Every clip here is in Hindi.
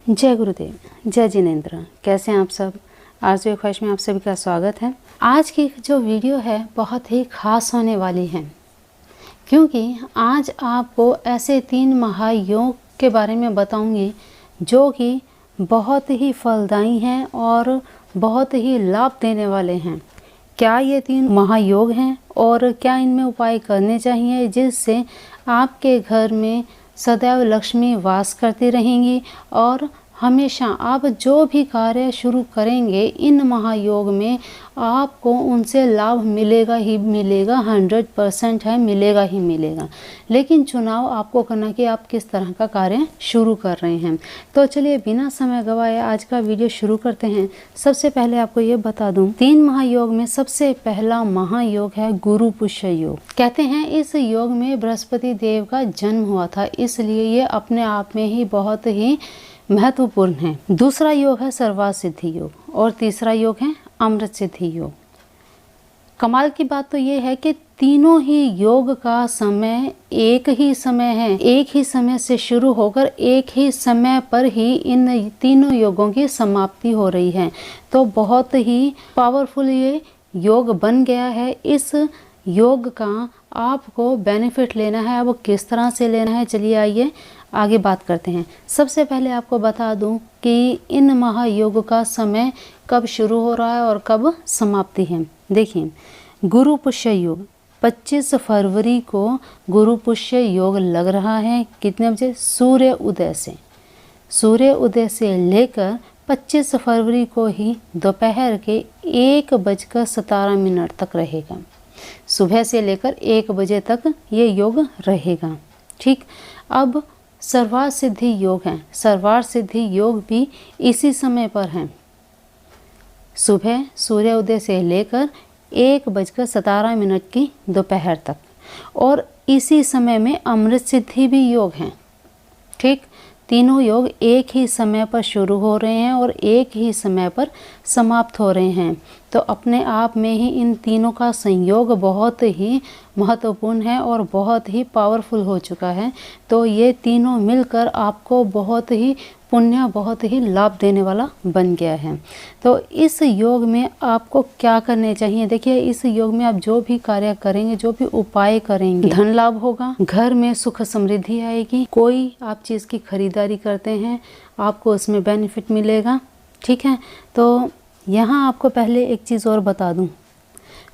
जय गुरुदेव, जय जिनेंद्र। कैसे हैं आप सब? आरज़ू ख्वाहिश में आप सभी का स्वागत है। आज की जो वीडियो है बहुत ही खास होने वाली है, क्योंकि आज आपको ऐसे 3 महायोग के बारे में बताऊंगी जो कि बहुत ही फलदायी हैं और बहुत ही लाभ देने वाले हैं। क्या ये 3 महायोग हैं और क्या इनमें उपाय करने चाहिए जिससे आपके घर में सदैव लक्ष्मी वास करती रहेंगी और हमेशा आप जो भी कार्य शुरू करेंगे इन महायोग में आपको उनसे लाभ मिलेगा ही मिलेगा। 100% है, मिलेगा ही मिलेगा। लेकिन चुनाव आपको करना कि आप किस तरह का कार्य शुरू कर रहे हैं। तो चलिए बिना समय गवाए आज का वीडियो शुरू करते हैं। सबसे पहले आपको ये बता दूं, 3 महायोग में सबसे पहला महायोग है गुरु पुष्य योग। कहते हैं इस योग में बृहस्पति देव का जन्म हुआ था, इसलिए ये अपने आप में ही बहुत ही महत्वपूर्ण है। दूसरा योग है सर्वार्थ सिद्धि योग और तीसरा योग है अमृत सिद्धि योग। कमाल की बात तो ये है कि तीनों ही योग का समय एक ही समय है, एक ही समय से शुरू होकर एक ही समय पर ही इन तीनों योगों की समाप्ति हो रही है। तो बहुत ही पावरफुल ये योग बन गया है। इस योग का आपको बेनिफिट लेना है। अब किस तरह से लेना है, चलिए आइए आगे बात करते हैं। सबसे पहले आपको बता दूं कि इन महायोग का समय कब शुरू हो रहा है और कब समाप्ति है। देखिए, गुरु पुष्य योग 25 फरवरी को गुरु पुष्य योग लग रहा है। कितने बजे? सूर्य उदय से। सूर्य उदय से लेकर 25 फरवरी को ही दोपहर के 1:17 तक रहेगा। सुबह से लेकर 1 बजे तक ये योग रहेगा। ठीक, अब सर्वार्थ सिद्धि योग है। सर्वार्थ सिद्धि योग भी इसी समय पर है, सुबह सूर्य उदय से लेकर 1:17 की दोपहर तक। और इसी समय में अमृत सिद्धि भी योग है। ठीक, तीनों योग एक ही समय पर शुरू हो रहे हैं और एक ही समय पर समाप्त हो रहे हैं। तो अपने आप में ही इन तीनों का संयोग बहुत ही महत्वपूर्ण है और बहुत ही पावरफुल हो चुका है। तो ये तीनों मिलकर आपको बहुत ही पुण्य, बहुत ही लाभ देने वाला बन गया है। तो इस योग में आपको क्या करने चाहिए? देखिए, इस योग में आप जो भी कार्य करेंगे, जो भी उपाय करेंगे, धन लाभ होगा, घर में सुख समृद्धि आएगी। कोई आप चीज़ की खरीदारी करते हैं, आपको उसमें बेनिफिट मिलेगा। ठीक है, तो यहाँ आपको पहले एक चीज़ और बता दूँ,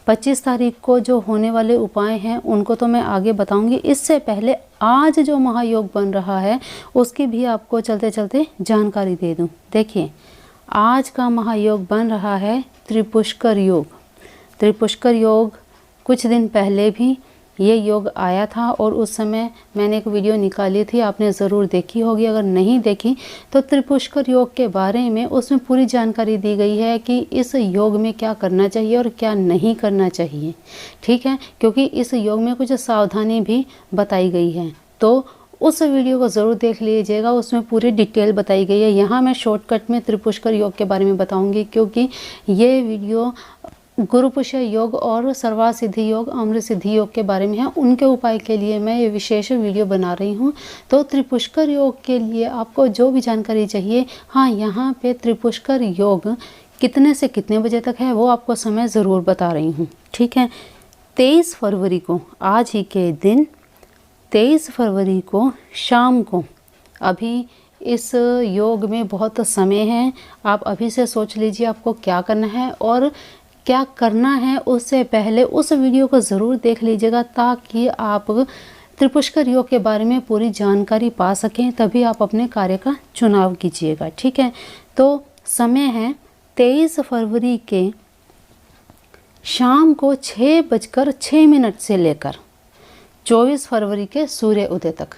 25 तारीख को जो होने वाले उपाय हैं उनको तो मैं आगे बताऊंगी। इससे पहले आज जो महायोग बन रहा है उसकी भी आपको चलते चलते जानकारी दे दूं। देखिए, आज का महायोग बन रहा है त्रिपुष्कर योग। त्रिपुष्कर योग कुछ दिन पहले भी ये योग आया था और उस समय मैंने एक वीडियो निकाली थी, आपने ज़रूर देखी होगी। अगर नहीं देखी तो त्रिपुष्कर योग के बारे में उसमें पूरी जानकारी दी गई है कि इस योग में क्या करना चाहिए और क्या नहीं करना चाहिए। ठीक है, क्योंकि इस योग में कुछ सावधानी भी बताई गई है। तो उस वीडियो को ज़रूर देख लीजिएगा, उसमें पूरी डिटेल बताई गई है। यहाँ मैं शॉर्टकट में त्रिपुष्कर योग के बारे में बताऊँगी, क्योंकि ये वीडियो गुरु पुष्य योग और सर्वार्थ सिद्धि योग, अमृत सिद्धि योग के बारे में है। उनके उपाय के लिए मैं ये विशेष वीडियो बना रही हूँ। तो त्रिपुष्कर योग के लिए आपको जो भी जानकारी चाहिए, हाँ, यहाँ पे त्रिपुष्कर योग कितने से कितने बजे तक है वो आपको समय ज़रूर बता रही हूँ। ठीक है, 23 फरवरी को, आज ही के दिन 23 फरवरी को शाम को, अभी इस योग में बहुत समय है। आप अभी से सोच लीजिए आपको क्या करना है और क्या करना है। उससे पहले उस वीडियो को ज़रूर देख लीजिएगा ताकि आप त्रिपुष्कर योग के बारे में पूरी जानकारी पा सकें, तभी आप अपने कार्य का चुनाव कीजिएगा। ठीक है, तो समय है 23 फरवरी के शाम को 6:06 से लेकर 24 फरवरी के सूर्य उदय तक।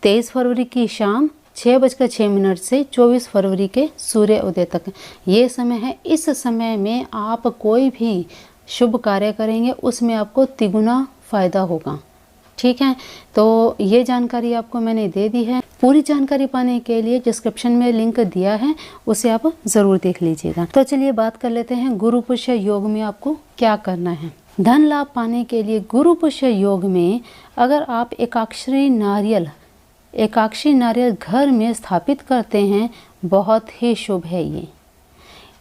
23 फरवरी की शाम 6:06 से 24 फरवरी के सूर्य उदय तक ये समय है। इस समय में आप कोई भी शुभ कार्य करेंगे उसमें आपको तिगुना फ़ायदा होगा। ठीक है, तो ये जानकारी आपको मैंने दे दी है। पूरी जानकारी पाने के लिए डिस्क्रिप्शन में लिंक दिया है, उसे आप ज़रूर देख लीजिएगा। तो चलिए बात कर लेते हैं गुरु पुष्य योग में आपको क्या करना है। धन लाभ पाने के लिए गुरु पुष्य योग में अगर आप एकाक्षरी नारियल एकाक्षी नारियल घर में स्थापित करते हैं, बहुत ही शुभ है ये।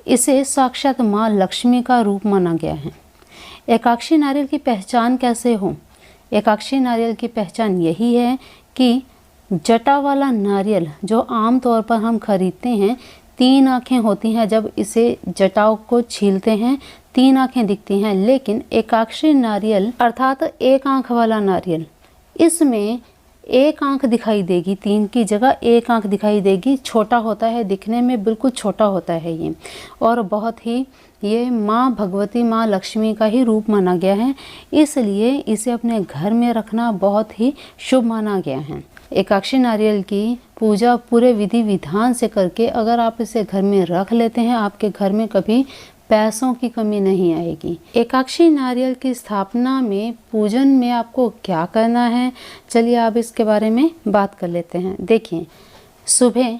इसे साक्षात माँ लक्ष्मी का रूप माना गया है। एकाक्षी नारियल की पहचान कैसे हो? एकाक्षी नारियल की पहचान यही है कि जटा वाला नारियल जो आम तौर पर हम खरीदते हैं, 3 आँखें होती हैं। जब इसे जटाओं को छीलते हैं 3 आँखें दिखती हैं, लेकिन एकाक्षी नारियल अर्थात 1 आँख वाला नारियल, इसमें 1 आँख दिखाई देगी, 3 की जगह 1 आँख दिखाई देगी। छोटा होता है, दिखने में बिल्कुल छोटा होता है ये, और बहुत ही ये माँ भगवती, माँ लक्ष्मी का ही रूप माना गया है, इसलिए इसे अपने घर में रखना बहुत ही शुभ माना गया है। एकाक्षी नारियल की पूजा पूरे विधि विधान से करके अगर आप इसे घर में रख लेते हैं, आपके घर में कभी पैसों की कमी नहीं आएगी। एकाक्षी नारियल की स्थापना में, पूजन में आपको क्या करना है, चलिए आप इसके बारे में बात कर लेते हैं। देखिए, सुबह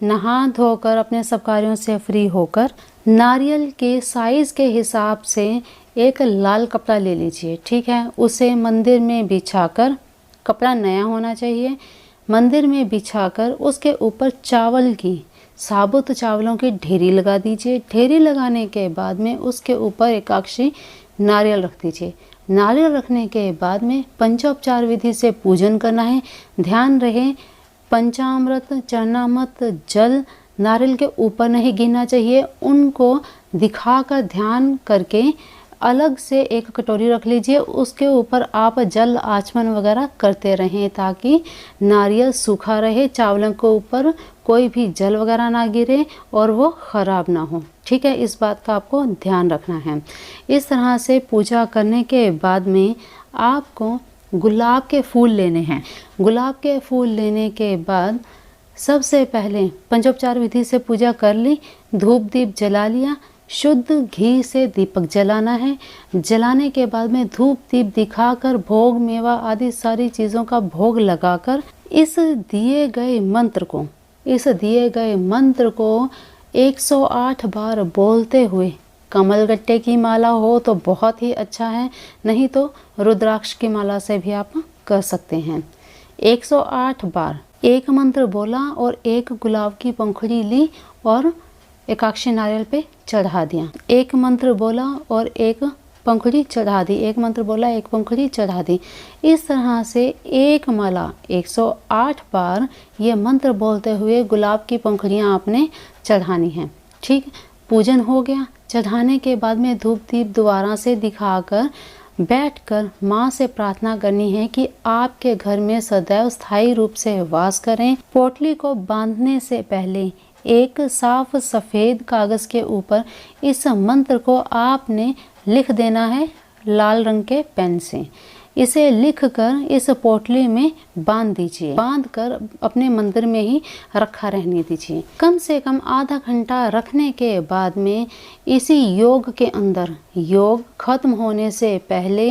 नहा धोकर अपने सब कार्यों से फ्री होकर नारियल के साइज़ के हिसाब से एक लाल कपड़ा ले लीजिए, ठीक है। उसे मंदिर में बिछाकर, कपड़ा नया होना चाहिए, मंदिर में बिछाकर उसके ऊपर चावल की, साबुत चावलों की ढेरी लगा दीजिए। ढेरी लगाने के बाद में उसके ऊपर एकाक्षी नारियल रख दीजिए। नारियल रखने के बाद में पंचोपचार विधि से पूजन करना है। ध्यान रहे, पंचामृत, चरणामृत, जल नारियल के ऊपर नहीं गिरना चाहिए। उनको दिखाकर ध्यान करके अलग से एक कटोरी रख लीजिए, उसके ऊपर आप जल आचमन वगैरह करते रहें ताकि नारियल सूखा रहे, चावलों के ऊपर कोई भी जल वगैरह ना गिरे और वो ख़राब ना हो, ठीक है। इस बात का आपको ध्यान रखना है। इस तरह से पूजा करने के बाद में आपको गुलाब के फूल लेने हैं। गुलाब के फूल लेने के बाद सबसे पहले पंचोपचार विधि से पूजा कर ली, धूप दीप जला लिया, शुद्ध घी से दीपक जलाना है। जलाने के बाद में धूप दीप दिखाकर भोग मेवा आदि सारी चीज़ों का भोग लगाकर इस दिए गए मंत्र को 108 बार बोलते हुए, कमलगट्टे की माला हो तो बहुत ही अच्छा है, नहीं तो रुद्राक्ष की माला से भी आप कर सकते हैं। 108 बार एक मंत्र बोला और एक गुलाब की पंखुड़ी ली और एकाक्षी नारियल पे चढ़ा दिया। एक मंत्र बोला और एक पंखुड़ी चढ़ा दी, एक मंत्र बोला, एक पंखुड़ी चढ़ा दी। इस तरह से एक माला 108 बार ये मंत्र बोलते हुए गुलाब की पंखुड़ियाँ आपने चढ़ानी हैं, ठीक। पूजन हो गया। चढ़ाने के बाद में धूप दीप दोबारा से दिखाकर बैठकर माँ से प्रार्थना करनी है कि आपके घर में सदैव स्थायी रूप से वास करें। पोटली को बांधने से पहले एक साफ सफ़ेद कागज़ के ऊपर इस मंत्र को आपने लिख देना है लाल रंग के पेन से। इसे लिखकर इस पोटली में बांध दीजिए। बांधकर अपने मंदिर में ही रखा रहने दीजिए। कम से कम आधा घंटा रखने के बाद में इसी योग के अंदर, योग खत्म होने से पहले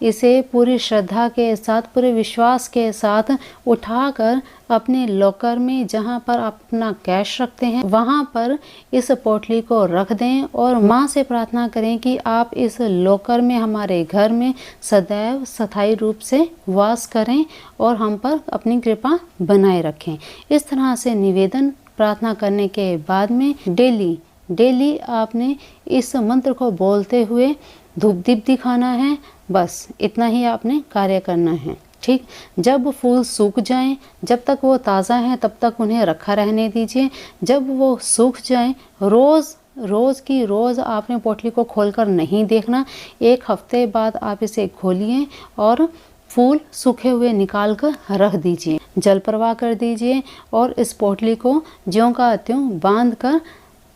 इसे पूरी श्रद्धा के साथ, पूरे विश्वास के साथ उठाकर अपने लॉकर में, जहाँ पर आप अपना कैश रखते हैं, वहाँ पर इस पोटली को रख दें और माँ से प्रार्थना करें कि आप इस लॉकर में, हमारे घर में सदैव स्थायी रूप से वास करें और हम पर अपनी कृपा बनाए रखें। इस तरह से निवेदन प्रार्थना करने के बाद में डेली आपने इस मंत्र को बोलते हुए धूप दीप दिखाना है। बस इतना ही आपने कार्य करना है, ठीक। जब फूल सूख जाएं, जब तक वो ताज़ा हैं तब तक उन्हें रखा रहने दीजिए। जब वो सूख जाएं, रोज़ की रोज़ आपने पोटली को खोलकर नहीं देखना। 1 हफ्ते बाद आप इसे खोलिए और फूल सूखे हुए निकाल कर रख दीजिए, जल प्रवाह कर दीजिए और इस पोटली को ज्यों का त्यों बांध कर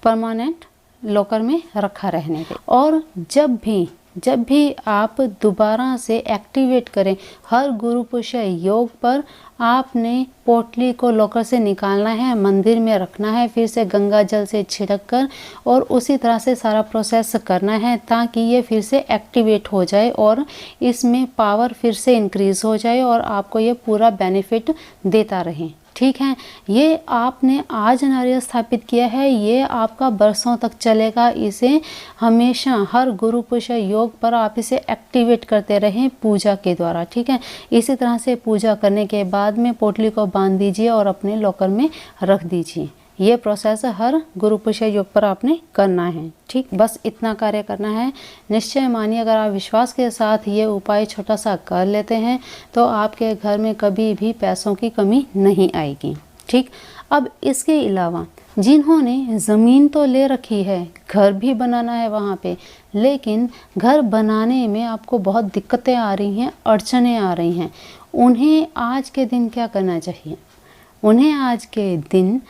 परमानेंट लॉकर में रखा रहने दें। और जब भी आप दोबारा से एक्टिवेट करें, हर गुरु पुष्य योग पर आपने पोटली को लॉकर से निकालना है, मंदिर में रखना है, फिर से गंगा जल से छिड़क कर और उसी तरह से सारा प्रोसेस करना है ताकि ये फिर से एक्टिवेट हो जाए और इसमें पावर फिर से इंक्रीज़ हो जाए और आपको ये पूरा बेनिफिट देता रहे। ठीक है। ये आपने आज नारियल स्थापित किया है, ये आपका बरसों तक चलेगा। इसे हमेशा हर गुरु पुष्य योग पर आप इसे एक्टिवेट करते रहें पूजा के द्वारा, ठीक है। इसी तरह से पूजा करने के बाद में पोटली को बांध दीजिए और अपने लॉकर में रख दीजिए। ये प्रोसेस हर गुरु पुष्य योग पर आपने करना है, ठीक। बस इतना कार्य करना है। निश्चय मानिए, अगर आप विश्वास के साथ ये उपाय छोटा सा कर लेते हैं तो आपके घर में कभी भी पैसों की कमी नहीं आएगी, ठीक। अब इसके अलावा जिन्होंने ज़मीन तो ले रखी है, घर भी बनाना है वहाँ पे, लेकिन घर बनाने में आपको बहुत दिक्कतें आ रही हैं, अड़चनें आ रही हैं, उन्हें आज के दिन क्या करना चाहिए? उन्हें आज के दिन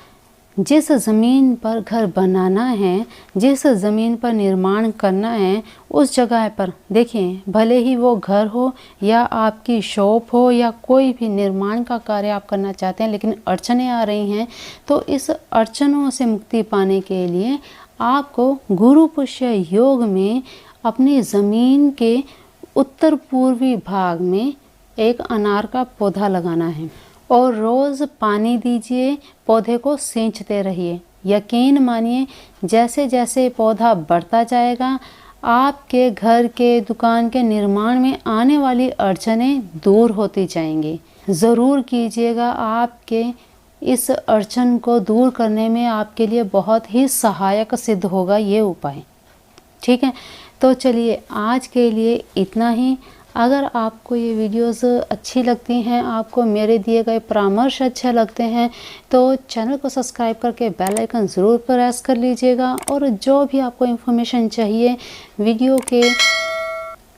जिस ज़मीन पर घर बनाना है, जिस ज़मीन पर निर्माण करना है, उस जगह पर देखिए, भले ही वो घर हो या आपकी शॉप हो या कोई भी निर्माण का कार्य आप करना चाहते हैं, लेकिन अड़चनें आ रही हैं, तो इस अड़चनों से मुक्ति पाने के लिए आपको गुरु पुष्य योग में अपनी ज़मीन के उत्तर पूर्वी भाग में एक अनार का पौधा लगाना है और रोज़ पानी दीजिए, पौधे को सींचते रहिए। यकीन मानिए, जैसे जैसे पौधा बढ़ता जाएगा, आपके घर के, दुकान के निर्माण में आने वाली अड़चनें दूर होती जाएंगी। ज़रूर कीजिएगा, आपके इस अड़चन को दूर करने में आपके लिए बहुत ही सहायक सिद्ध होगा ये उपाय, ठीक है। तो चलिए, आज के लिए इतना ही। अगर आपको ये वीडियोस अच्छी लगती हैं, आपको मेरे दिए गए परामर्श अच्छे लगते हैं, तो चैनल को सब्सक्राइब करके बेल आइकन ज़रूर प्रेस कर लीजिएगा। और जो भी आपको इन्फॉर्मेशन चाहिए, वीडियो के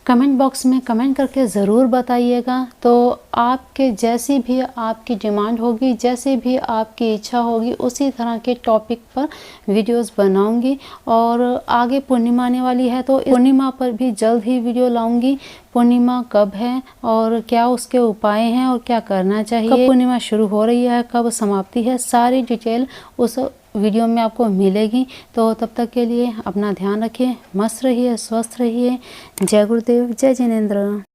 कमेंट बॉक्स में कमेंट करके ज़रूर बताइएगा। तो आपके जैसी भी आपकी डिमांड होगी, जैसी भी आपकी इच्छा होगी, उसी तरह के टॉपिक पर वीडियोस बनाऊंगी। और आगे पूर्णिमा आने वाली है, तो पूर्णिमा पर भी जल्द ही वीडियो लाऊंगी। पूर्णिमा कब है और क्या उसके उपाय हैं और क्या करना चाहिए, कब पूर्णिमा शुरू हो रही है, कब समाप्ति है, सारी डिटेल उस वीडियो में आपको मिलेगी। तो तब तक के लिए अपना ध्यान रखिए, मस्त रहिए, स्वस्थ रहिए। जय गुरुदेव, जय जिनेंद्र।